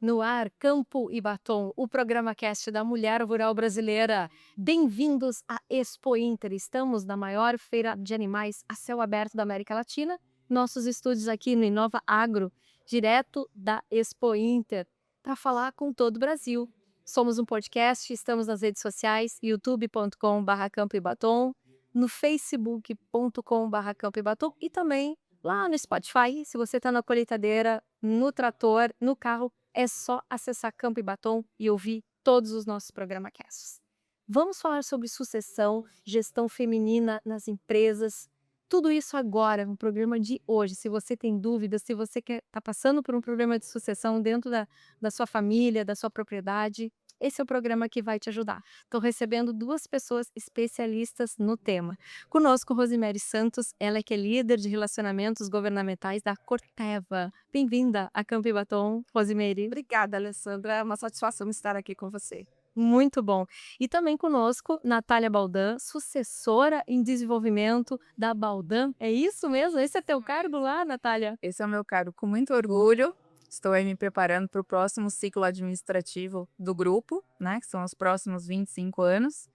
No ar, Campo e Batom, o programa cast da mulher rural brasileira. Bem-vindos à Expo Inter. Estamos na maior feira de animais a céu aberto da América Latina. Nossos estúdios aqui no Inova Agro, direto da Expo Inter, para falar com todo o Brasil. Somos um podcast, estamos nas redes sociais, youtube.com/Campo e Batom, no facebook.com/Campo e Batom e também lá no Spotify. Se você está na colheitadeira, no trator, no carro, é só acessar Campo e Batom e ouvir todos os nossos programas. Vamos falar sobre sucessão, gestão feminina nas empresas, tudo isso agora no programa de hoje. Se você tem dúvidas, se você está passando por um problema de sucessão dentro da sua família, da sua propriedade, esse é o programa que vai te ajudar. Estou recebendo duas pessoas especialistas no tema. Conosco, Rosemary Santos, ela que é líder de relacionamentos governamentais da Corteva. Bem-vinda a Campo e Batom, Rosemary. Obrigada, Alessandra. É uma satisfação estar aqui com você. Muito bom. E também conosco, Natália Baldan, sucessora em desenvolvimento da Baldan. É isso mesmo? Esse é teu cargo lá, Natália? Esse é o meu cargo com muito orgulho. Estou aí me preparando para o próximo ciclo administrativo do grupo, né, que são os próximos 25 anos.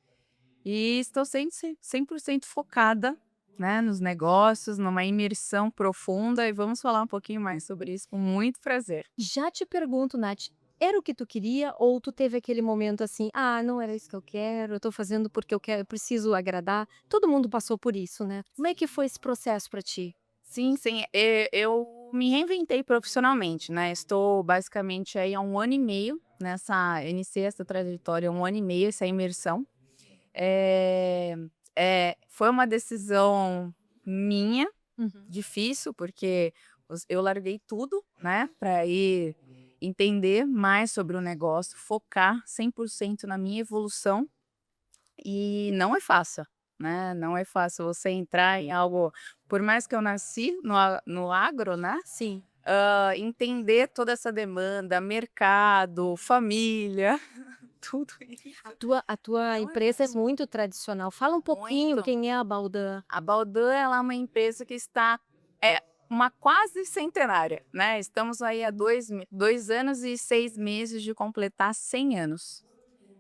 E estou 100% focada, né, nos negócios, numa imersão profunda. E vamos falar um pouquinho mais sobre isso com muito prazer. Já te pergunto, Nath, era o que tu queria ou tu teve aquele momento assim, ah, não era isso que eu quero, eu tô fazendo porque eu quero, eu preciso agradar? Todo mundo passou por isso, né? Como é que foi esse processo para ti? Sim, sim. Eu me reinventei profissionalmente, né? Estou basicamente aí há 1 ano e meio iniciei essa trajetória há 1 ano e meio, essa imersão. Eh, Foi uma decisão minha, Uhum. difícil, porque eu larguei tudo, né, para ir entender mais sobre o negócio, focar 100% na minha evolução, e não é fácil, né, não é fácil você entrar em algo, por mais que eu nasci no agro, né, Sim. entender toda essa demanda, mercado, família, tudo A isso tua não é empresa é fácil. muito tradicional. Fala um pouquinho Muito. quem é a Baldan. A Baldan, ela é uma empresa que está uma quase centenária, né, estamos aí há 2 anos e 6 meses de completar 100 anos,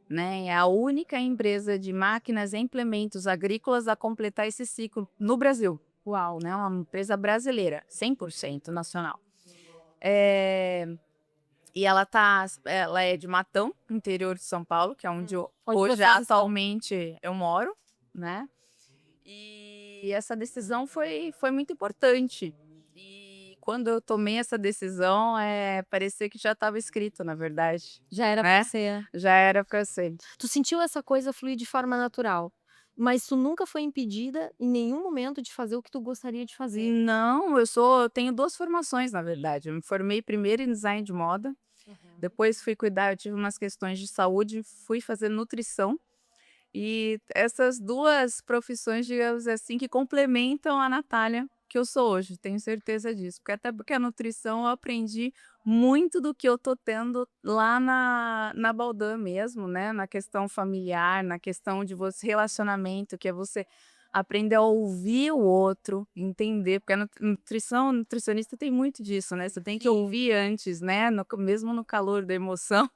né, é a única empresa de máquinas e implementos agrícolas a completar esse ciclo no Brasil. Uau, né, uma empresa brasileira, 100% nacional. Eh, e ela é de Matão, interior de São Paulo, que é onde Onde hoje vocês estão? atualmente eu moro, né. E essa decisão foi muito importante. E quando eu tomei essa decisão, parecia que já estava escrito, na verdade, Já era pra né, ser. já era para ser. Tu sentiu essa coisa fluir de forma natural, mas tu nunca foi impedida em nenhum momento de fazer o que tu gostaria de fazer. Não, eu tenho 2 formações, na verdade. Eu me formei primeiro em design de moda, Uhum. depois fui cuidar, eu tive umas questões de saúde, fui fazer nutrição. E essas 2 profissões, digamos assim, que complementam a Natália que eu sou hoje, tenho certeza disso. Porque a nutrição eu aprendi muito do que eu tô tendo lá na Baldan mesmo, né, na questão familiar, na questão de você relacionamento, que é você aprender a ouvir o outro, entender, porque a nutricionista tem muito disso, né, você tem que Sim. ouvir antes, né, mesmo no calor da emoção.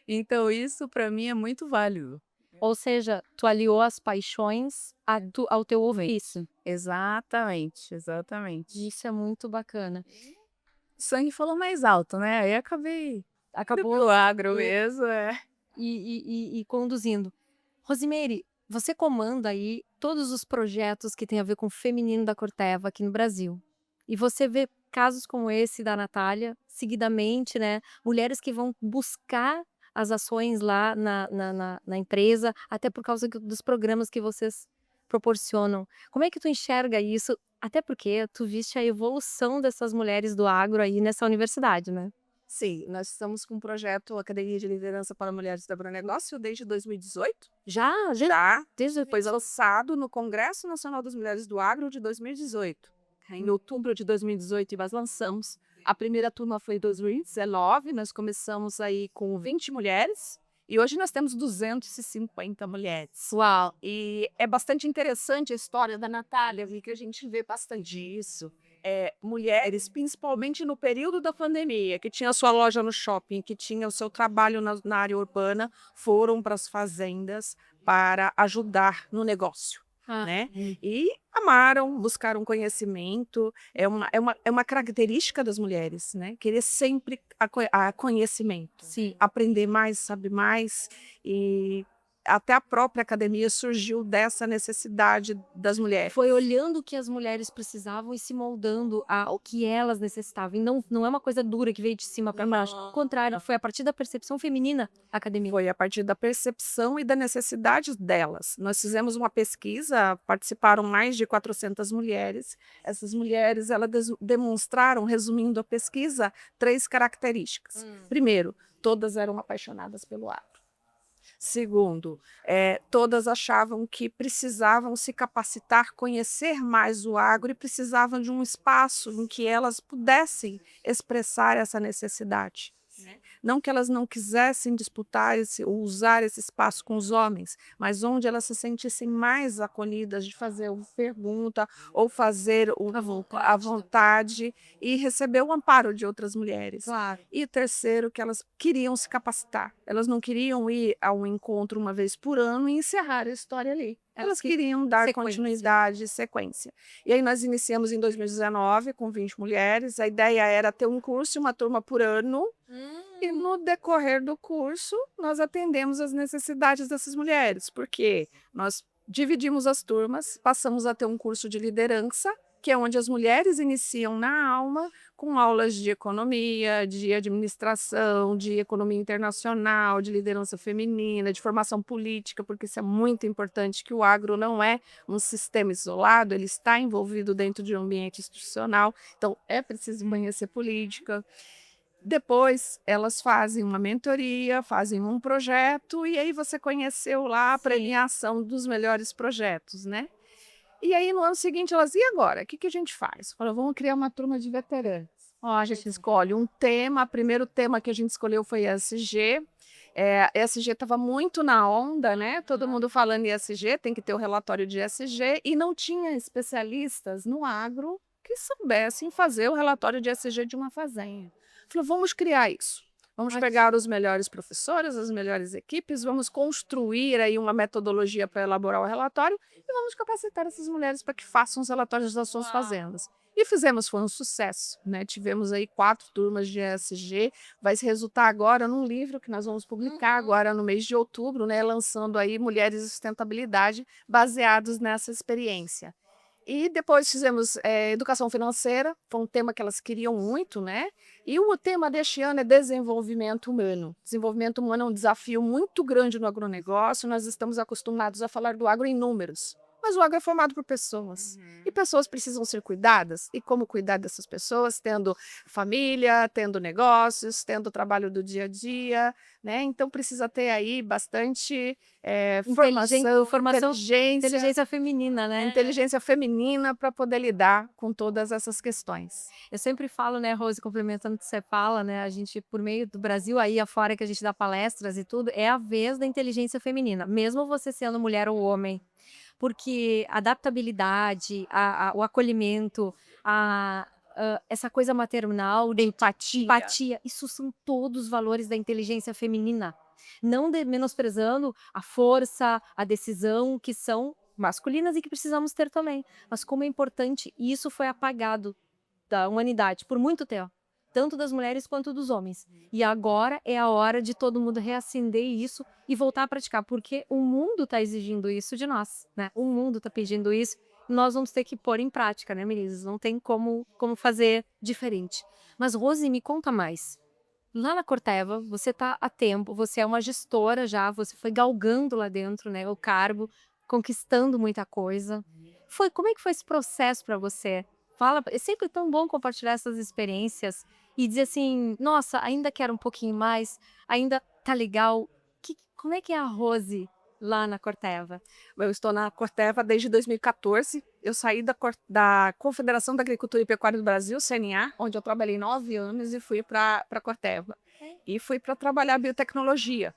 Então isso para mim é muito válido. Ou seja, tu aliou as paixões ao teu ofício. Exatamente, exatamente. Isso é muito bacana. O sangue falou mais alto, né, aí acabei indo Acabou para o agro e mesmo, é. e conduzindo. Rosemary, você comanda aí todos os projetos que têm a ver com o feminino da Corteva aqui no Brasil. E você vê casos como esse da Natália, seguidamente, né? Mulheres que vão buscar as ações lá na empresa, até por causa dos programas que vocês proporcionam. Como é que tu enxerga isso? Até porque tu viste a evolução dessas mulheres do agro aí nessa universidade, né? Sim, nós estamos com um projeto Academia de Liderança para Mulheres do Agronegócio desde 2018. Já, Já desde foi lançado no Congresso Nacional das Mulheres do Agro de 2018. Em outubro de 2018 nós lançamos. A primeira turma foi em 2019, nós começamos aí com 20 mulheres e hoje nós temos 250 mulheres. Uau! E é bastante interessante a história da Natália, vi que a gente vê bastante isso. mulheres, principalmente no período da pandemia, que tinha sua loja no shopping, que tinha o seu trabalho na área urbana, foram para as fazendas para ajudar no negócio, Ah, né? E amaram, buscaram conhecimento. É uma característica das mulheres, né? Querer sempre a conhecimento, sim. aprender mais, saber mais. E até a própria academia surgiu dessa necessidade das mulheres. Foi olhando o que as mulheres precisavam e se moldando ao que elas necessitavam. E não é uma coisa dura que veio de cima para baixo. Ao contrário, foi a partir da percepção feminina a academia. Foi a partir da percepção e da necessidade delas. Nós fizemos uma pesquisa, participaram mais de 400 mulheres. Essas mulheres, elas demonstraram, resumindo a pesquisa, 3 características. Primeiro, todas eram apaixonadas pelo agro. Segundo, todas achavam que precisavam se capacitar, conhecer mais o agro e precisavam de um espaço em que elas pudessem expressar essa necessidade. Não que elas não quisessem disputar ou usar esse espaço com os homens, mas onde elas se sentissem mais acolhidas de fazer uma pergunta ou fazer a vontade e receber o amparo de outras mulheres. Claro. E terceiro, que elas queriam se capacitar. Elas não queriam ir a um encontro uma vez por ano e encerrar a história ali. Elas queriam dar sequência. continuidade e sequência. E aí nós iniciamos em 2019 com 20 mulheres. A ideia era ter um curso e uma turma por ano. E no decorrer do curso, nós atendemos as necessidades dessas mulheres, porque nós dividimos as turmas, passamos a ter um curso de liderança, que é onde as mulheres iniciam na alma, com aulas de economia, de administração, de economia internacional, de liderança feminina, de formação política, porque isso é muito importante, que o agro não é um sistema isolado, ele está envolvido dentro de um ambiente institucional, então é preciso conhecer política. Depois, elas fazem uma mentoria, fazem um projeto, e aí você conheceu lá a premiação dos melhores projetos, né? E aí, no ano seguinte, elas, e agora? O que a gente faz? Falaram, vamos criar uma turma de veteranos. Ó, a gente escolhe um tema, o primeiro tema que a gente escolheu foi ESG. ESG estava muito na onda, né? Todo mundo falando em ESG, tem que ter o relatório de ESG, e não tinha especialistas no agro que soubessem fazer o relatório de ESG de uma fazenda. Falou, vamos criar isso. Vamos pegar os melhores professores, as melhores equipes, vamos construir aí uma metodologia para elaborar o relatório e vamos capacitar essas mulheres para que façam os relatórios das suas fazendas. E fizemos, foi um sucesso, né? Tivemos aí 4 turmas de ESG, vai se resultar agora num livro que nós vamos publicar agora no mês de outubro, né? Lançando aí Mulheres e Sustentabilidade, baseados nessa experiência. E depois fizemos educação financeira, foi um tema que elas queriam muito, né? E o tema deste ano é desenvolvimento humano. Desenvolvimento humano é um desafio muito grande no agronegócio, nós estamos acostumados a falar do agro em números. Mas o agro é formado por pessoas. E pessoas precisam ser cuidadas. E como cuidar dessas pessoas? Tendo família, tendo negócios, tendo trabalho do dia a dia, né? Então precisa ter aí bastante formação, Inteligência feminina, né? inteligência feminina para poder lidar com todas essas questões. Eu sempre falo, né, Rose, complementando o que você fala, né, a gente, por meio do Brasil, aí afora que a gente dá palestras e tudo, é a vez da inteligência feminina, mesmo você sendo mulher ou homem, porque a adaptabilidade, o acolhimento, essa coisa maternal, de empatia, isso são todos valores da inteligência feminina. Não menosprezando a força, a decisão, que são masculinas e que precisamos ter também. Mas como é importante, e isso foi apagado da humanidade por muito tempo, tanto das mulheres quanto dos homens. E agora é a hora de todo mundo reacender isso e voltar a praticar, porque o mundo está exigindo isso de nós, né? O mundo está pedindo isso, e nós vamos ter que pôr em prática, né, meninas? Não tem como fazer diferente. Mas, Rose, me conta mais. Lá na Corteva, você está há tempo, você é uma gestora já, você foi galgando lá dentro, né, o cargo, conquistando muita coisa. Como é que foi esse processo para você? Fala, é sempre tão bom compartilhar essas experiências e dizer assim, nossa, ainda quero um pouquinho mais, ainda tá legal. Como é que é a Rose lá na Corteva? Eu estou na Corteva desde 2014. Eu saí da Confederação da Agricultura e Pecuária do Brasil, CNA, onde eu trabalhei 9 anos e fui para a Corteva. E fui para trabalhar biotecnologia,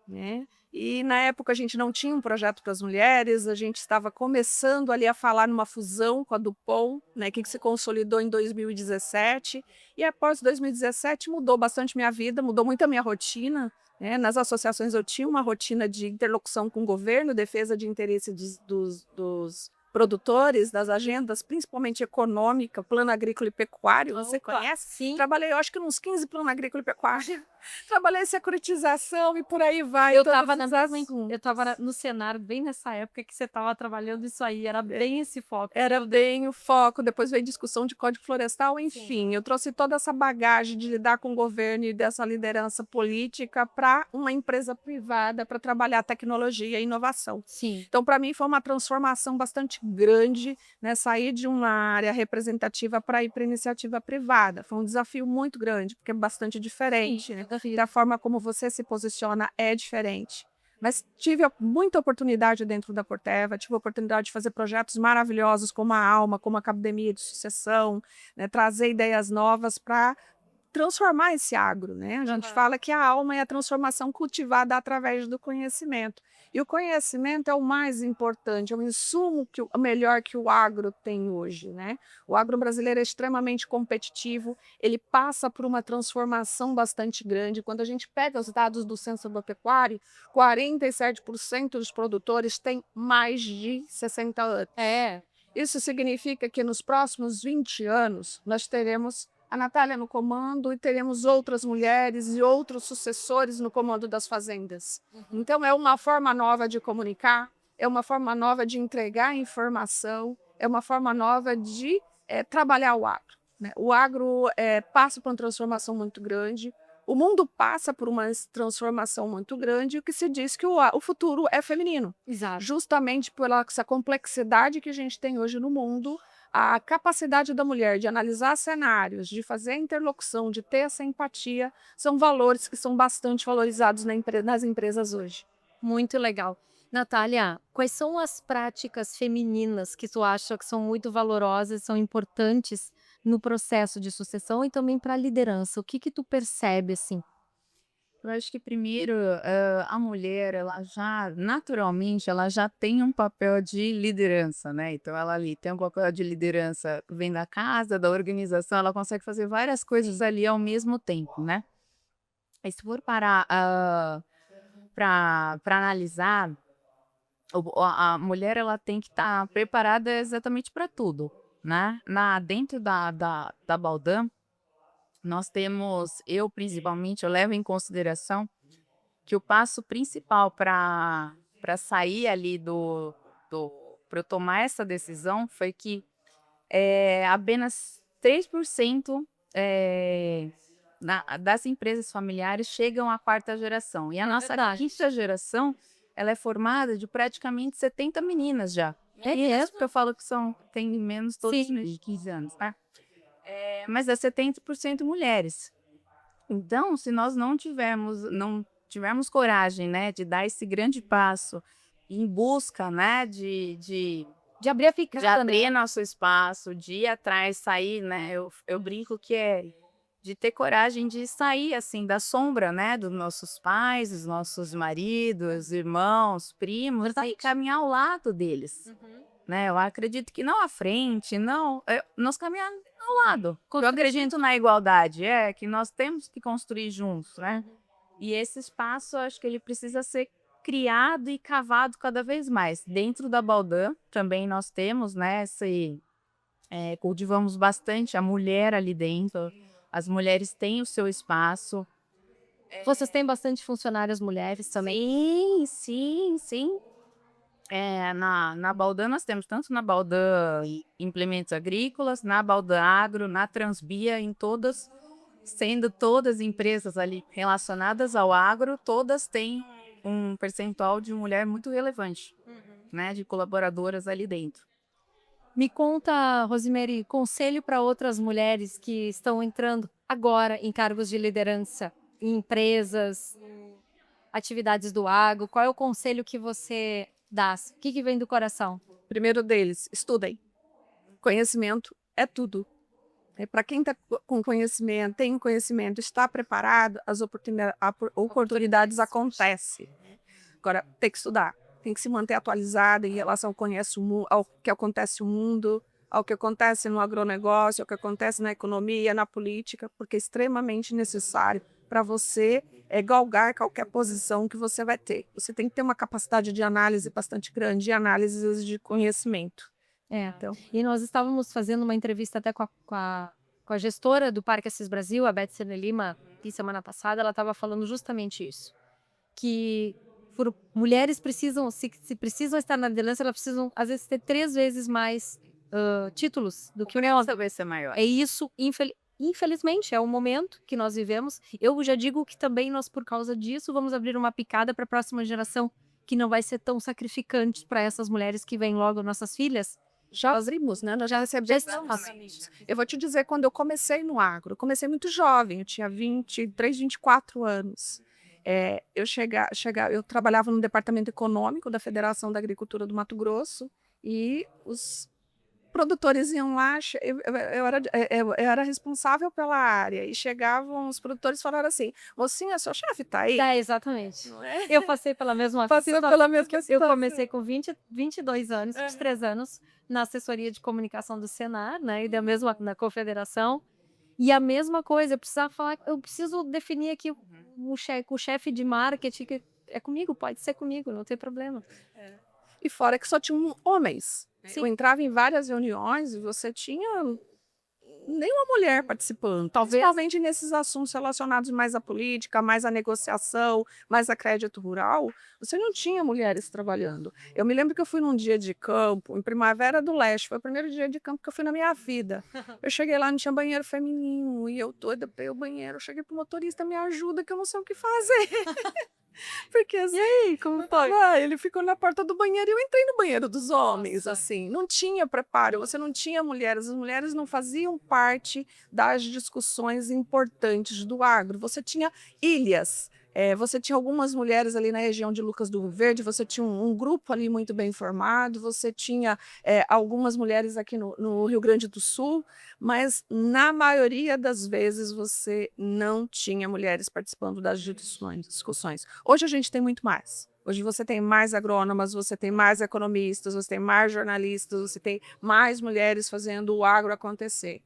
né? E na época a gente não tinha um projeto para as mulheres, a gente estava começando ali a falar numa fusão com a Dupont, né, que se consolidou em 2017. E após 2017 mudou bastante minha vida, mudou muito a minha rotina. Né? Nas associações eu tinha uma rotina de interlocução com o governo, defesa de interesse dos produtores, das agendas, principalmente econômica, plano agrícola e pecuário, você Opa, conhece? sim. Trabalhei, eu acho que uns 15 planos agrícola e pecuário. Trabalhei securitização e por aí vai. Eu todos estava os assuntos. eu tava no cenário bem nessa época que você estava trabalhando isso aí, era bem esse foco. Era bem o foco, depois veio discussão de código florestal, enfim, eu trouxe toda essa bagagem de lidar com o governo e dessa liderança política para uma empresa privada para trabalhar tecnologia e inovação. Sim. Então, para mim, foi uma transformação bastante grande, né? Sair de uma área representativa para ir para iniciativa privada. Foi um desafio muito grande, porque é bastante diferente, né? Da forma como você se posiciona é diferente. Mas tive muita oportunidade dentro da Corteva, tive a oportunidade de fazer projetos maravilhosos como a Alma, como a Academia de Sucessão, né? Trazer ideias novas para transformar esse agro, né? A gente fala que a alma é a transformação cultivada através do conhecimento. E o conhecimento é o mais importante, é o insumo o melhor que o agro tem hoje, né? O agro brasileiro é extremamente competitivo, ele passa por uma transformação bastante grande. Quando a gente pega os dados do Censo Agropecuário, 47% dos produtores têm mais de 60 anos. Isso significa que nos próximos 20 anos nós teremos a Natália no comando e teremos outras mulheres e outros sucessores no comando das fazendas. Então é uma forma nova de comunicar, é uma forma nova de entregar informação, é uma forma nova de trabalhar o agro. Né? O agro passa por uma transformação muito grande, o mundo passa por uma transformação muito grande, e o que se diz que o futuro é feminino. Exato. Justamente por essa complexidade que a gente tem hoje no mundo, a capacidade da mulher de analisar cenários, de fazer a interlocução, de ter essa empatia, são valores que são bastante valorizados nas empresas hoje. Muito legal. Natália, quais são as práticas femininas que tu acha que são muito valorosas, são importantes no processo de sucessão e também para a liderança? O que que tu percebe assim? Eu acho que primeiro, a mulher, ela já, naturalmente, ela já tem um papel de liderança, né? Então, ela ali tem um papel de liderança, vem da casa, da organização, ela consegue fazer várias coisas ali ao mesmo tempo, né? E se for parar para analisar, a mulher ela tem que estar preparada exatamente para tudo, né? Dentro da Baldan, nós temos, eu principalmente, eu levo em consideração que o passo principal para sair ali para eu tomar essa decisão foi que apenas 3% das empresas familiares chegam à quarta geração. E a nossa quinta geração, ela é formada de praticamente 70 meninas já. É isso que eu falo que tem menos todos de 15 anos, né? Mas é 70% mulheres. Então, se nós não tivermos coragem, né, de dar esse grande passo em busca, né, de abrir a de ficada, abrir nosso espaço, de ir atrás, sair, né? Eu brinco que é de ter coragem de sair assim da sombra, né, dos nossos pais, dos nossos maridos, irmãos, primos, e caminhar ao lado deles. Né? Eu acredito que não à frente, não, nós caminhamos ao lado. Eu acredito na igualdade, que nós temos que construir juntos, né? E esse espaço, eu acho que ele precisa ser criado e cavado cada vez mais. Dentro da Baldan também nós temos, né, cultivamos bastante a mulher ali dentro. As mulheres têm o seu espaço. Vocês têm bastante funcionárias mulheres também? Sim. Na Baldan nós temos tanto na Baldan Implementos Agrícolas, na Baldan Agro, na Transbia, em todas, sendo todas empresas ali relacionadas ao agro, todas têm um percentual de mulher muito relevante, né, de colaboradoras ali dentro. Me conta, Rosemary, conselho para outras mulheres que estão entrando agora em cargos de liderança, em empresas, atividades do agro. Qual é o conselho que você dá? O que vem do coração? Primeiro deles, estudem. Conhecimento é tudo. Para quem está com conhecimento, tem conhecimento, está preparado, as oportunidades acontecem. Agora, tem que estudar, tem que se manter atualizada em relação ao que acontece no mundo, ao que acontece no agronegócio, ao que acontece na economia, na política, porque é extremamente necessário para você galgar qualquer posição que você vai ter. Você tem que ter uma capacidade de análise bastante grande, e análises de conhecimento. Então, e nós estávamos fazendo uma entrevista até com a gestora do Parque Assis Brasil, a Betsy Lima, que semana passada, ela estava falando justamente isso, que mulheres precisam, se precisam estar na liderança, elas precisam, às vezes, ter 3 vezes mais títulos do que o homem. Talvez ser maior. É isso, infelizmente, é o momento que nós vivemos. Eu já digo que também nós, por causa disso, vamos abrir uma picada para a próxima geração, que não vai ser tão sacrificante para essas mulheres que vêm logo, nossas filhas. Já abrimos, né? Nós já recebemos. Estamos. Eu vou te dizer, quando eu comecei no agro, eu comecei muito jovem, eu tinha 23, 24 anos. Eu trabalhava no departamento econômico da Federação da Agricultura do Mato Grosso e os produtores iam lá, eu era responsável pela área e chegavam os produtores e falaram assim, mocinha, seu chefe está aí? Exatamente. Não é? Eu passei pela mesma Passou situação. pela mesma Eu situação. comecei com 22 anos, 23 anos, na assessoria de comunicação do Senar, né, e da mesma na confederação. E a mesma coisa, eu precisava falar, eu preciso definir aqui o chefe de marketing, que é comigo, pode ser comigo, não tem problema. E fora que só tinham homens. Sim. Eu entrava em várias reuniões e você tinha nenhuma mulher participando. Talvez. Principalmente nesses assuntos relacionados mais à política, mais à negociação, mais a crédito rural. Você não tinha mulheres trabalhando. Eu me lembro que eu fui num dia de campo, em Primavera do Leste. Foi o primeiro dia de campo que eu fui na minha vida. Eu cheguei lá, não tinha banheiro feminino. E eu toda, peguei o banheiro. Eu cheguei pro motorista, me ajuda que eu não sei o que fazer. Porque assim, E aí, como foi? ele ficou na porta do banheiro e eu entrei no banheiro dos homens, assim. Não tinha preparo, você não tinha mulheres, as mulheres não faziam parte das discussões importantes do agro. Você tinha ilhas, você tinha algumas mulheres ali na região de Lucas do Rio Verde, você tinha um grupo ali muito bem formado, você tinha algumas mulheres aqui no Rio Grande do Sul, mas na maioria das vezes você não tinha mulheres participando das discussões. Hoje a gente tem muito mais. Hoje você tem mais agrônomas, você tem mais economistas, você tem mais jornalistas, você tem mais mulheres fazendo o agro acontecer.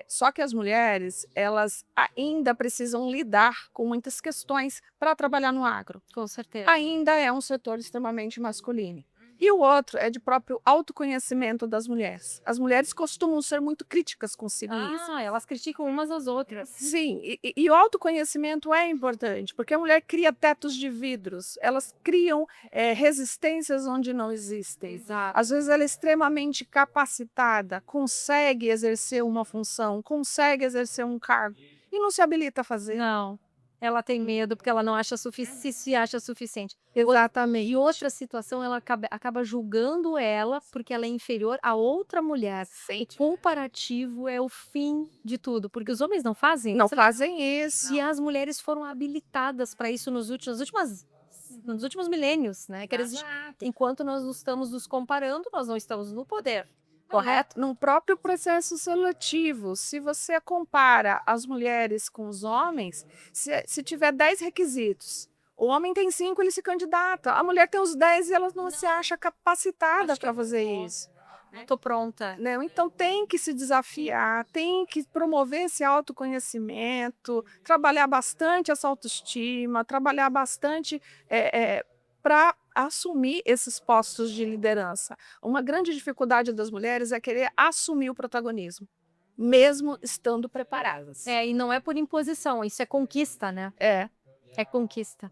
Só que as mulheres, elas ainda precisam lidar com muitas questões para trabalhar no agro. Com certeza. Ainda é um setor extremamente masculino. E o outro é de próprio autoconhecimento das mulheres. As mulheres costumam ser muito críticas consigo mesmas. Elas criticam umas às outras. Sim, e o autoconhecimento é importante, porque a mulher cria tetos de vidros, elas criam resistências onde não existem. Exato. Às vezes ela é extremamente capacitada, consegue exercer uma função, consegue exercer um cargo e não se habilita a fazer. Não. Ela tem medo porque ela não acha se acha suficiente. Exatamente. E outra situação, ela acaba julgando ela porque ela é inferior a outra mulher. O comparativo é o fim de tudo, porque os homens não fazem Não isso. fazem isso. E as mulheres foram habilitadas para isso nos últimos milênios, né? Quer dizer, enquanto nós estamos nos comparando, nós não estamos no poder. Correto? No próprio processo seletivo, se você compara as mulheres com os homens, se tiver 10 requisitos, o homem tem 5, ele se candidata. A mulher tem os 10 e ela não se acha capacitada para fazer isso. Tô pronta. Né? Então tem que se desafiar, tem que promover esse autoconhecimento, trabalhar bastante essa autoestima, trabalhar bastante para assumir esses postos de liderança. Uma grande dificuldade das mulheres é querer assumir o protagonismo, mesmo estando preparadas. E não é por imposição, isso é conquista, né? É. É conquista.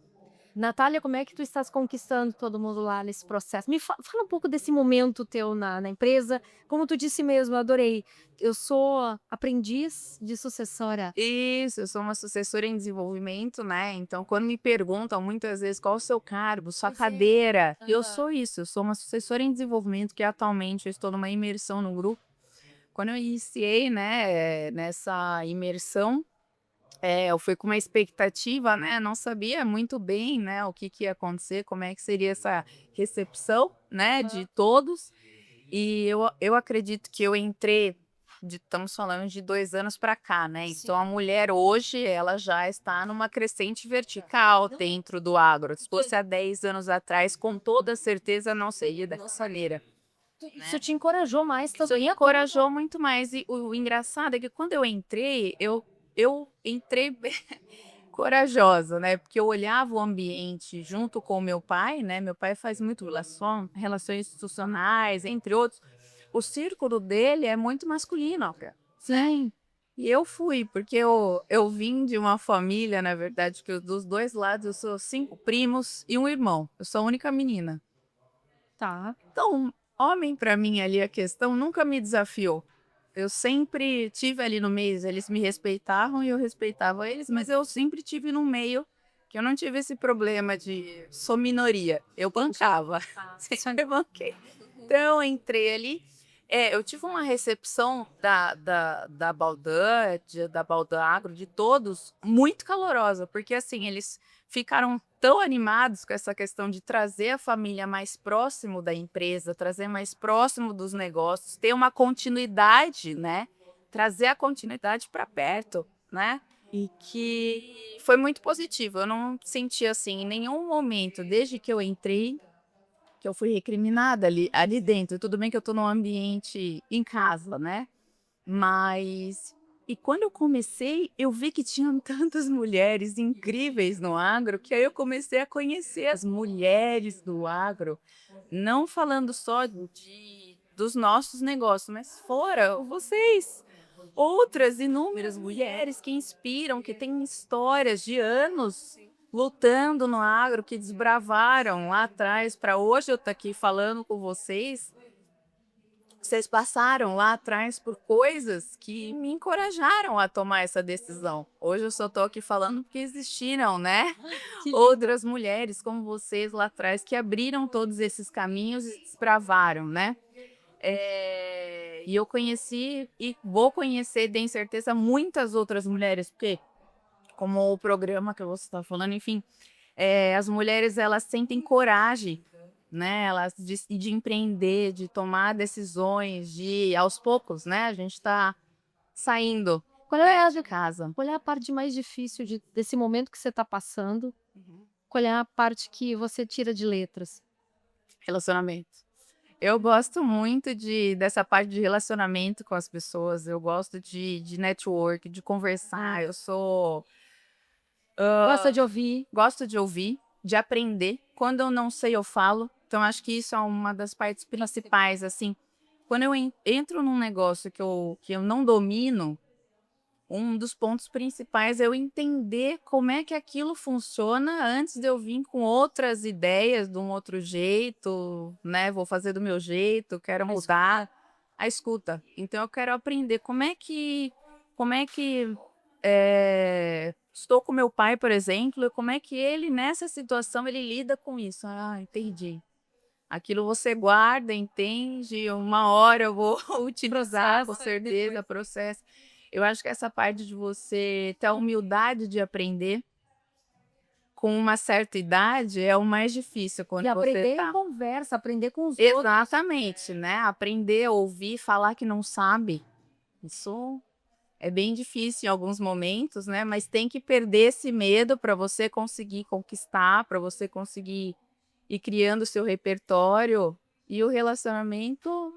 Natália, como é que tu estás conquistando todo mundo lá nesse processo? Me fala um pouco desse momento teu na empresa. Como tu disse mesmo, eu adorei. Eu sou aprendiz de sucessora. Isso, eu sou uma sucessora em desenvolvimento, né? Então, quando me perguntam muitas vezes qual é o seu cargo, sua cadeira, eu sou isso, eu sou uma sucessora em desenvolvimento que atualmente eu estou numa imersão no grupo. Quando eu iniciei, né, nessa imersão, eu fui com uma expectativa, né? Não sabia muito bem, né, o que ia acontecer, como é que seria essa recepção, né, de todos. E eu acredito que eu entrei estamos falando de 2 anos para cá, né? Sim. Então a mulher hoje, ela já está numa crescente vertical dentro do agro. Se fosse há 10 anos atrás, com toda certeza não seria dessa maneira. Isso te encorajou mais Isso também. encorajou muito mais. E o engraçado é que quando eu entrei, eu entrei corajosa, né? Porque eu olhava o ambiente junto com o meu pai, né? Meu pai faz muito relações institucionais, entre outros. O círculo dele é muito masculino, cara. Sim. E eu fui, porque eu vim de uma família, na verdade, que dos 2 lados eu sou 5 primos e um irmão. Eu sou a única menina. Tá. Então, homem para mim ali a questão nunca me desafiou. Eu sempre tive ali no meio, eles me respeitavam e eu respeitava eles, mas eu sempre tive no meio que eu não tive esse problema de sou minoria. Eu bancava. Sempre banquei. Então, eu entrei ali. Eu tive uma recepção da Baldan, da Baldan Agro, de todos, muito calorosa, porque assim, eles ficaram tão animados com essa questão de trazer a família mais próximo da empresa, trazer mais próximo dos negócios, ter uma continuidade, né? Trazer a continuidade para perto, né? E que foi muito positivo. Eu não senti assim em nenhum momento, desde que eu entrei, que eu fui recriminada ali dentro. Tudo bem que eu estou num ambiente em casa, né? Mas e quando eu comecei, eu vi que tinham tantas mulheres incríveis no agro, que aí eu comecei a conhecer as mulheres do agro, não falando só dos nossos negócios, mas fora vocês, outras inúmeras mulheres que inspiram, que têm histórias de anos lutando no agro, que desbravaram lá atrás para hoje eu estar aqui falando com vocês. Vocês passaram lá atrás por coisas que me encorajaram a tomar essa decisão. Hoje eu só estou aqui falando porque existiram, né? Outras mulheres como vocês lá atrás que abriram todos esses caminhos e desbravaram, né? E eu conheci e vou conhecer, tenho certeza, muitas outras mulheres, porque como o programa que você está falando, enfim, as mulheres elas sentem coragem, né? Elas de empreender, de tomar decisões, de aos poucos, né? A gente está saindo Qual é de casa. qual é a parte mais difícil desse momento que você está passando? Qual é a parte que você tira de letras? Relacionamento. Eu gosto muito dessa parte de relacionamento com as pessoas. Eu gosto de network, de conversar. Eu sou Gosta de ouvir? gosto de ouvir, de aprender. Quando eu não sei, eu falo. Então, acho que isso é uma das partes principais, assim. Quando eu entro num negócio que eu não domino, um dos pontos principais é eu entender como é que aquilo funciona antes de eu vir com outras ideias, de um outro jeito, né? Vou fazer do meu jeito, quero mudar. A escuta. Então, eu quero aprender como é que estou com meu pai, por exemplo, e como é que ele, nessa situação, ele lida com isso. Ah, entendi. Aquilo você guarda, entende, uma hora eu vou utilizar, com certeza, processo. Eu acho que essa parte de você ter a humildade de aprender com uma certa idade é o mais difícil quando E aprender você em tá. conversa, aprender com os outros. Exatamente, né? Aprender, ouvir, falar que não sabe. Isso é bem difícil em alguns momentos, né? Mas tem que perder esse medo para você conseguir conquistar, para você conseguir ir criando o seu repertório. E o relacionamento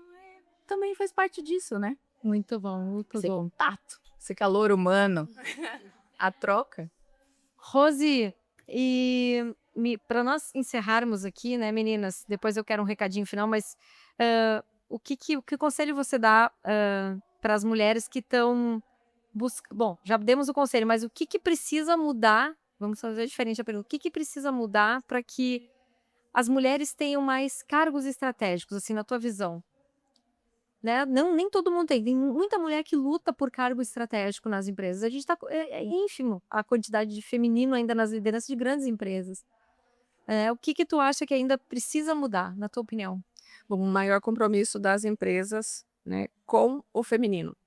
também faz parte disso, né? Muito bom, muito Esse bom. contato, esse calor humano, a troca. Rose, e para nós encerrarmos aqui, né, meninas? Depois eu quero um recadinho final, mas que conselho você dá para as mulheres que estão buscando? Bom, já demos o conselho, mas o que precisa mudar? Vamos fazer diferente a pergunta. O que precisa mudar para que as mulheres tenham mais cargos estratégicos, assim, na tua visão? Né? Não, nem todo mundo tem. Tem muita mulher que luta por cargo estratégico nas empresas. A gente é ínfimo a quantidade de feminino ainda nas lideranças de grandes empresas. O que tu acha que ainda precisa mudar, na tua opinião? Bom, um maior compromisso das empresas, né, com o feminino.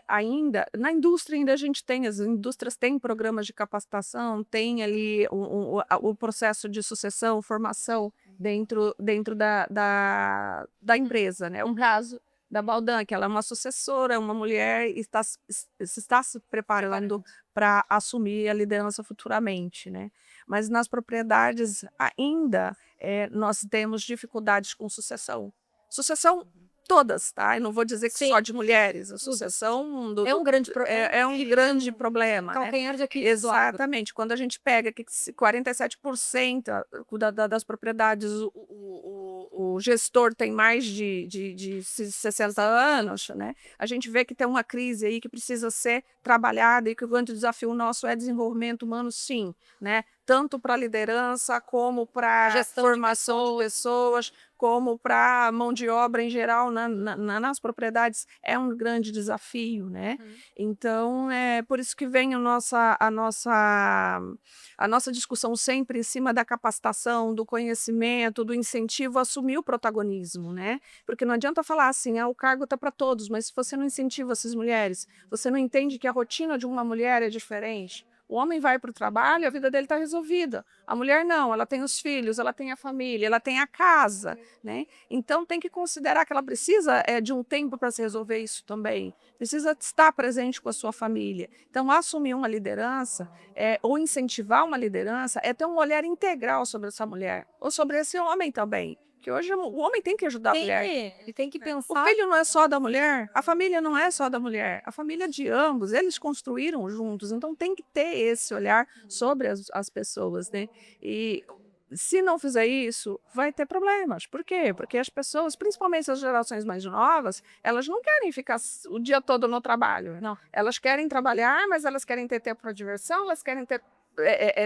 Ainda na indústria ainda a gente tem, as indústrias têm programas de capacitação, tem ali o processo de sucessão, formação dentro da empresa, né? da Baldan, que ela é uma sucessora, é uma mulher e está se preparando para assumir a liderança futuramente, né? Mas nas propriedades ainda nós temos dificuldades com sucessão. Sucessão todas, tá? Eu não vou dizer que Sim. só de mulheres, a sucessão É um grande problema. é um grande problema, né? Calcanhar de Aquiles do agro. Exatamente. Quando a gente pega que 47% das propriedades, o gestor tem mais de 60 anos, né? A gente vê que tem uma crise aí que precisa ser trabalhada e que o grande desafio nosso é desenvolvimento humano, sim, né? Tanto para a liderança, como para a Gestão de formação de pessoas, como para a mão de obra em geral nas propriedades, é um grande desafio, né? Então, é por isso que vem a nossa discussão sempre em cima da capacitação, do conhecimento, do incentivo a assumir o protagonismo, né? Porque não adianta falar assim, o cargo está para todos, mas se você não incentiva essas mulheres, você não entende que a rotina de uma mulher é diferente. O homem vai para o trabalho, a vida dele está resolvida. A mulher não, ela tem os filhos, ela tem a família, ela tem a casa, né? Então tem que considerar que ela precisa de um tempo para se resolver isso também. Precisa estar presente com a sua família. Então assumir uma liderança ou incentivar uma liderança é ter um olhar integral sobre essa mulher ou sobre esse homem também. Que hoje o homem tem que ajudar a mulher. Ele tem que O pensar. filho não é só da mulher, a família não é só da mulher, a família é de ambos, eles construíram juntos, então tem que ter esse olhar sobre as pessoas, né? E se não fizer isso, vai ter problemas. Por quê? Porque as pessoas, principalmente as gerações mais novas, elas não querem ficar o dia todo no trabalho. Não. Elas querem trabalhar, mas elas querem ter tempo para diversão, elas querem ter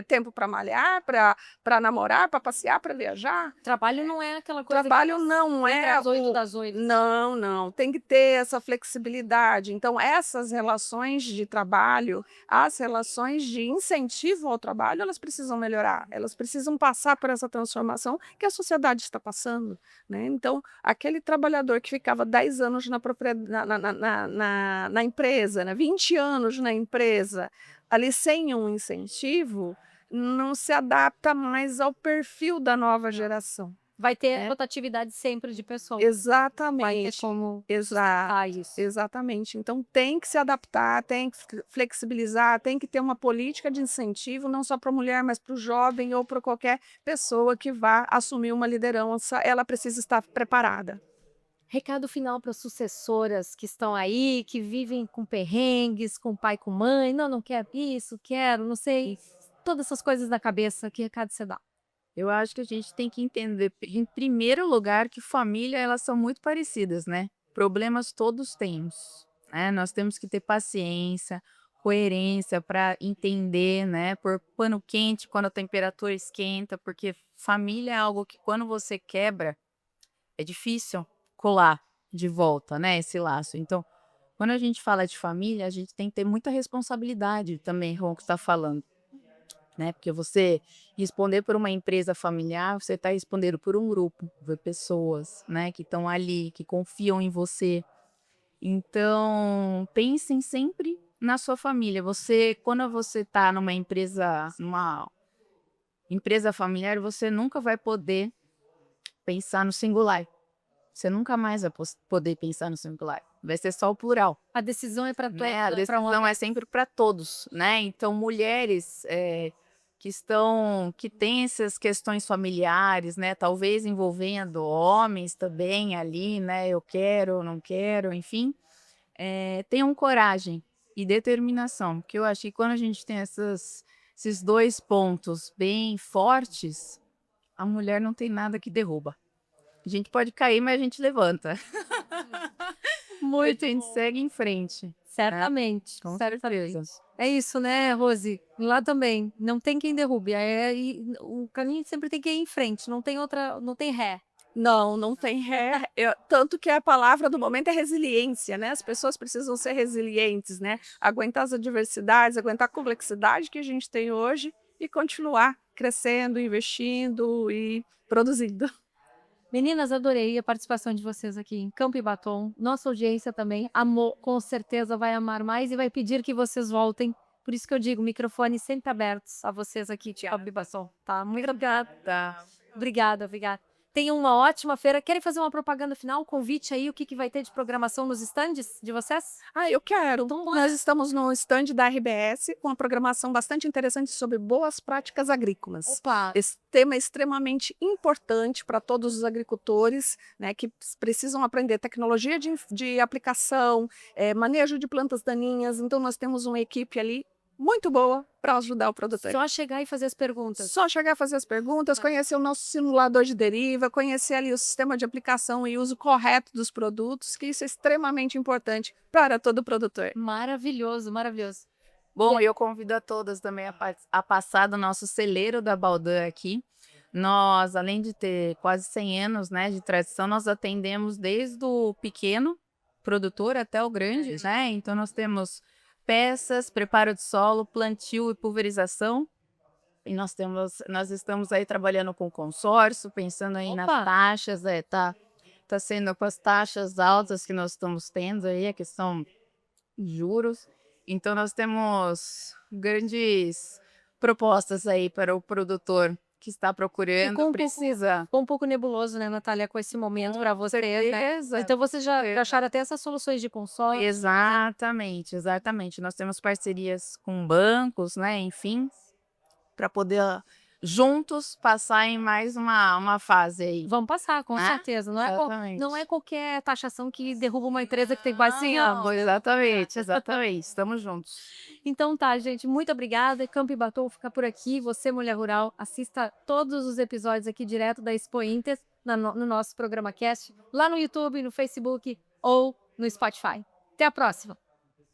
tempo para malhar, para namorar, para passear, para viajar. Trabalho não é aquela coisa Trabalho não entre é as 8 das 8. Não, não. Tem que ter essa flexibilidade. Então, essas relações de trabalho, as relações de incentivo ao trabalho, elas precisam melhorar. Elas precisam passar por essa transformação que a sociedade está passando, né? Então, aquele trabalhador que ficava 10 anos na empresa, né? 20 anos na empresa, ali sem um incentivo, não se adapta mais ao perfil da nova geração. Vai ter rotatividade sempre de pessoas. Vai ter Exatamente. como Exato. isso. Exatamente. Então tem que se adaptar, tem que flexibilizar, tem que ter uma política de incentivo, não só para a mulher, mas para o jovem ou para qualquer pessoa que vá assumir uma liderança, ela precisa estar preparada. Recado final para as sucessoras que estão aí, que vivem com perrengues, com pai, com mãe. Não quero isso, quero, não sei. Todas essas coisas na cabeça, que recado você dá? Eu acho que a gente tem que entender, em primeiro lugar, que família elas são muito parecidas, né? Problemas todos temos, né? Nós temos que ter paciência, coerência para entender, né? Por pano quente quando a temperatura esquenta, porque família é algo que quando você quebra, é difícil colar de volta, né? Esse laço. Então, quando a gente fala de família, a gente tem que ter muita responsabilidade também com o que está falando. Né? Porque você responder por uma empresa familiar, você está respondendo por um grupo de pessoas, né? Que estão ali, que confiam em você. Então, pensem sempre na sua família. Quando você está numa empresa familiar, você nunca vai poder pensar no singular. Você nunca mais vai poder pensar no singular. Vai ser só o plural. A decisão é para todos. Né? A decisão é sempre para todos, né? Então, mulheres que têm essas questões familiares, né? Talvez envolvendo homens também ali, né? Eu quero, não quero, enfim. Tenham coragem e determinação. Porque eu acho que quando a gente tem esses dois pontos bem fortes, a mulher não tem nada que derruba. A gente pode cair, mas a gente levanta. Muito a gente segue em frente. Certamente. Com certamente. certeza. É isso, né, Rose? Lá também. Não tem quem derrube. O caminho sempre tem que ir em frente. Não tem outra, não tem ré. Não tem ré. Tanto que a palavra do momento é resiliência, né? As pessoas precisam ser resilientes, né? Aguentar as adversidades, aguentar a complexidade que a gente tem hoje e continuar crescendo, investindo e produzindo. Meninas, adorei a participação de vocês aqui em Campo e Batom. Nossa audiência também amou, com certeza vai amar mais e vai pedir que vocês voltem. Por isso que eu digo, microfones sempre abertos a vocês aqui de Campo e Batom, tá? Muito obrigada. Tá. Obrigada. Tenham uma ótima feira. Querem fazer uma propaganda final? Convite aí, o que vai ter de programação nos stands de vocês? Eu quero. Então, bora. Nós estamos no stand da RBS com uma programação bastante interessante sobre boas práticas agrícolas. Opa! Esse tema é extremamente importante para todos os agricultores, né, que precisam aprender tecnologia de aplicação, manejo de plantas daninhas. Então, nós temos uma equipe ali muito boa para ajudar o produtor. Só chegar e fazer as perguntas. Só chegar a fazer as perguntas, conhecer o nosso simulador de deriva, conhecer ali o sistema de aplicação e uso correto dos produtos, que isso é extremamente importante para todo produtor. Maravilhoso, maravilhoso. Bom, eu convido a todas também a passar do nosso celeiro da Baldan aqui. Nós, além de ter quase 100 anos, né, de tradição, nós atendemos desde o pequeno produtor até o grande, né? Então nós temos peças, preparo de solo, plantio e pulverização. E nós estamos aí trabalhando com consórcio, pensando aí nas Opa! taxas, tá sendo com as taxas altas que nós estamos tendo aí, a questão de juros. Então nós temos grandes propostas aí para o produtor que está procurando, precisa. Ficou um pouco nebuloso, né, Natália, com esse momento para vocês, né? Então vocês já acharam até essas soluções de consórcio? Exatamente, exatamente. Nós temos parcerias com bancos, né, enfim, para poder juntos passar em mais uma fase aí. Vamos passar, com Né? certeza. Exatamente. Não é qualquer taxação que derruba uma empresa que tem quase 100 anos. Exatamente, exatamente. Estamos juntos. Então tá, gente, muito obrigada. Campo e Batom fica por aqui. Você, mulher rural, assista todos os episódios aqui direto da Expo Inter no nosso programa Cast, lá no YouTube, no Facebook ou no Spotify. Até a próxima!